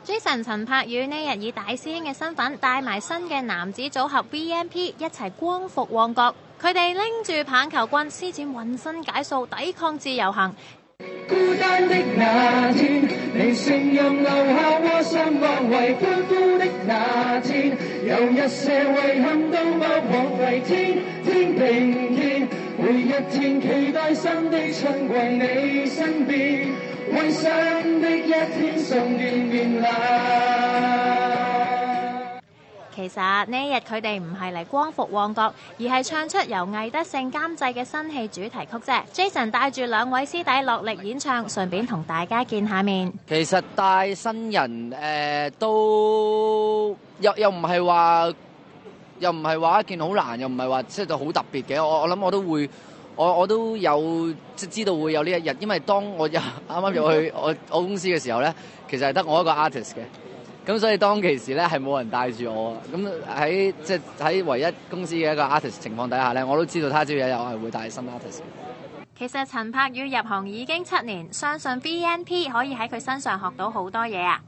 Jason 陳柏宇呢日以大師兄嘅身份帶埋新嘅男子組合 VNP 一齊光復旺角，佢哋拎住棒球棍施展渾身解數抵抗自由行。孤單的那天，你聲音留下窩心或為歡呼的那天，有一些遺憾都不枉費，天天並肩，每一天期待新的春歸你身邊，為新的一天送見面禮。其實呢日佢哋唔係嚟光復旺角，而係唱出由魏德聖監製嘅新戲主題曲啫。Jason 帶住兩位師弟落力演唱，順便同大家見下面。其實帶新人都又唔係話一件好難，又唔係話即係好特別嘅。我諗我都會，我都有即係知道會有呢一日，因為當我啱啱入去我公司嘅時候咧，其實係得我一個 artist 嘅。咁所以當其時咧係冇人帶住我，咁喺唯一公司嘅一個 artist 情況底下咧，我都知道他朝有一日我係會帶新 artist。其實陳柏宇入行已經7年，相信 VNP 可以喺佢身上學到好多嘢啊！